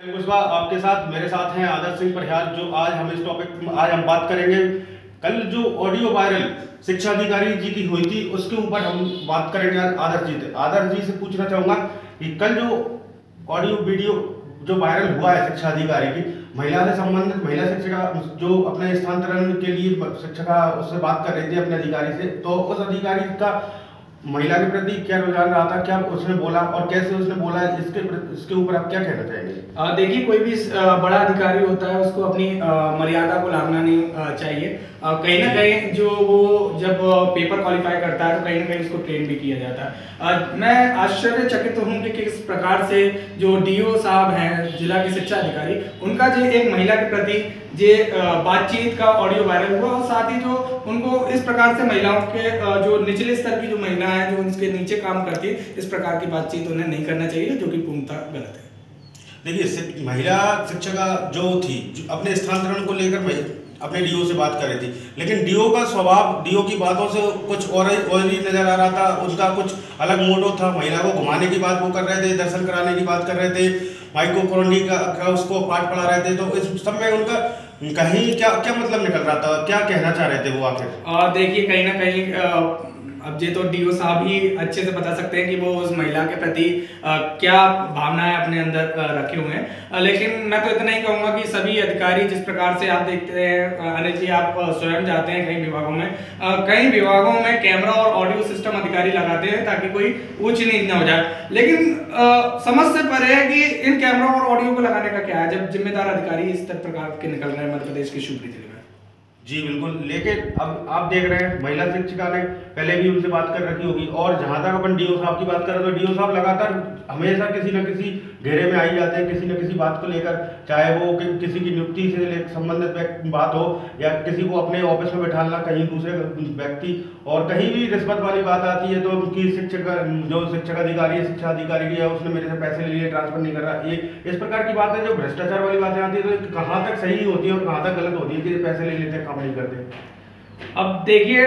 कुशवाहा आपके साथ मेरे साथ हैं आदर्श सिंह परिहार। जो आज हम इस टॉपिक आज हम बात करेंगे, कल जो ऑडियो वायरल शिक्षा अधिकारी जी की हुई थी उसके ऊपर हम बात करेंगे। आदर्श जी से पूछना चाहूंगा कि कल जो ऑडियो वीडियो जो वायरल हुआ है शिक्षा अधिकारी की, महिला से संबंधित महिला शिक्षिका जो अपने स्थानांतरण के लिए शिक्षिका उससे बात कर रही थी अपने अधिकारी से, तो उस अधिकारी का महिला के प्रति क्या रुझान रहा था, क्या उसने बोला और कैसे उसने बोला, इसके ऊपर आप क्या कहना चाहेंगे? देखिए, कोई भी बड़ा अधिकारी होता है उसको अपनी मर्यादा को लांघना नहीं चाहिए। कहीं ना कहीं जो वो जब पेपर क्वालिफाई करता है तो कहीं ना कहीं उसको ट्रेन भी किया जाता है। मैं आश्चर्यचकित हूँ कि किस प्रकार से जो डीओ साहब हैं, जिला के शिक्षा अधिकारी, उनका जो एक महिला के प्रति जे बातचीत का ऑडियो वायरल हुआ और साथ ही जो उनको इस प्रकार से महिलाओं के जो निचले स्तर की जो महिला है जो उनके नीचे काम करती है, इस प्रकार की बातचीत उन्हें नहीं करना चाहिए, जो कि पूर्णतः गलत है। देखिए, महिला शिक्षिका जो थी जो अपने स्थानांतरण को लेकर अपने डीओ से बात कर रही थी, लेकिन डीओ का स्वभाव, डीओ की बातों से कुछ और ही नजर आ रहा था। उनका कुछ अलग मोटो था। महिला को घुमाने की बात वो कर रहे थे, दर्शन कराने की बात कर रहे थे, माइको कोरोनी का उसको पाठ पढ़ा रहे थे। तो इस सब में उनका कहीं क्या क्या मतलब निकल रहा था, क्या कहना चाह रहे थे वो आखिर? देखिए, कहीं ना कहीं अब ये तो डीओ साहब ही अच्छे से बता सकते हैं कि वो उस महिला के प्रति क्या भावनाएं अपने अंदर रखे हुए हैं। लेकिन मैं तो इतना ही कहूंगा कि सभी अधिकारी, जिस प्रकार से आप देखते हैं अनिल जी, आप स्वयं जाते हैं कई विभागों में कैमरा और ऑडियो सिस्टम अधिकारी लगाते हैं ताकि कोई ऊंच नीच न हो जाए। लेकिन समझ से परे है कि इन कैमरा और ऑडियो को लगाने का क्या है, जब जिम्मेदार अधिकारी इस प्रकार के निकल रहे हैं मध्य प्रदेश की शिवपुरी जिले में। जी बिल्कुल, लेकिन अब आप देख रहे हैं महिला शिक्षिका ने पहले भी उनसे बात कर रखी होगी, और जहां तक अपन डीओ साहब की बात कर रहे हैं तो डीओ साहब लगातार हमेशा किसी न किसी घेरे में आई जाते हैं, किसी न किसी बात को लेकर, चाहे वो किसी की नियुक्ति से संबंधित बात हो या किसी को अपने ऑफिस में बैठाना कहीं दूसरे व्यक्ति, और कहीं भी रिश्वत वाली बात आती है तो उनकी शिक्षक अधिकारी है, शिक्षा अधिकारी की है, उसने मेरे से पैसे ले लिए, ट्रांसफर नहीं कर रहा, ये इस प्रकार की बातें, जो भ्रष्टाचार वाली बातें आती है, तो कहाँ तक सही होती है और कहाँ तक गलत होती है कि पैसे ले लेते हैं, काम नहीं करते। अब देखिए,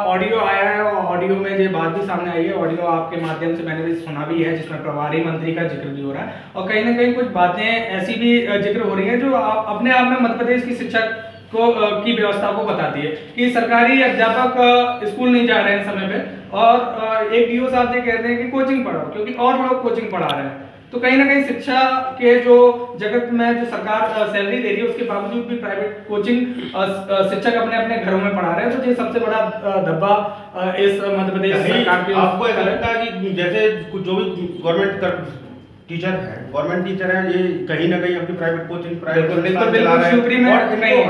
ऑडियो आया है और ऑडियो में ये बात भी सामने आई है। ऑडियो आपके माध्यम से मैंने भी सुना भी है, जिसमें प्रभारी मंत्री का जिक्र भी हो रहा है और कहीं ना कहीं कुछ बातें ऐसी भी जिक्र हो रही है जो अपने आप में मध्य प्रदेश की शिक्षा की व्यवस्था को बताती है कि सरकारी अध्यापक स्कूल नहीं जा रहे हैं समय पे, और एक डीओ साहब ये कहते हैं कि कोचिंग पढ़ाओ, क्योंकि और लोग कोचिंग पढ़ा रहे हैं। तो कहीं ना कहीं शिक्षा के जो जगत में जो सरकार सैलरी दे रही है उसके बावजूद भी प्राइवेट कोचिंग शिक्षक अपने अपने घरों में पढ़ा रहे हैं। तो ये सबसे बड़ा धब्बा इस मध्य प्रदेश सरकार के। आपको ऐसा लगता है कि जैसे जो भी गवर्नमेंट टीचर है, ये कहीं ना कहीं अपनी प्राइवेट कोचिंग और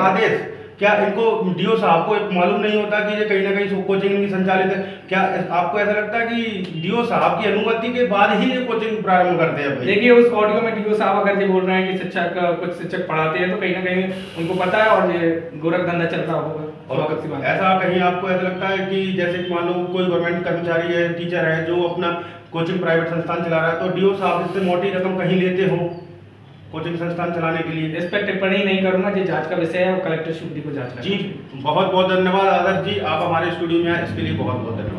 आदेश, क्या इनको डीओ साहब को मालूम नहीं होता कि ये कहीं ना कहीं कोचिंग संचालित है? क्या आपको ऐसा लगता है कि डीओ साहब की अनुमति के बाद ही ये कोचिंग प्रारंभ करते हैं? देखिए, उस ऑडियो में डीओ साहब अगर ये बोल रहे हैं कि कुछ शिक्षक पढ़ाते हैं तो कहीं ना कहीं उनको पता है और ये गोरख धंधा चल रहा होगा। और ऐसा कहीं आपको ऐसा लगता है कि जैसे मान लो कोई गवर्नमेंट कर्मचारी है, टीचर है, जो अपना कोचिंग प्राइवेट संस्थान चला रहा है, तो डीओ साहब इससे मोटी रकम कहीं लेते हो कोचिंग संस्थान चलाने के लिए? इस पर टिप्पणी नहीं करूंगा, ये जांच का विषय है और कलेक्टर शिवपुरी को जांच करना। जी बहुत बहुत धन्यवाद आदर्श जी, आप हमारे स्टूडियो में आए इसके लिए बहुत बहुत धन्यवाद।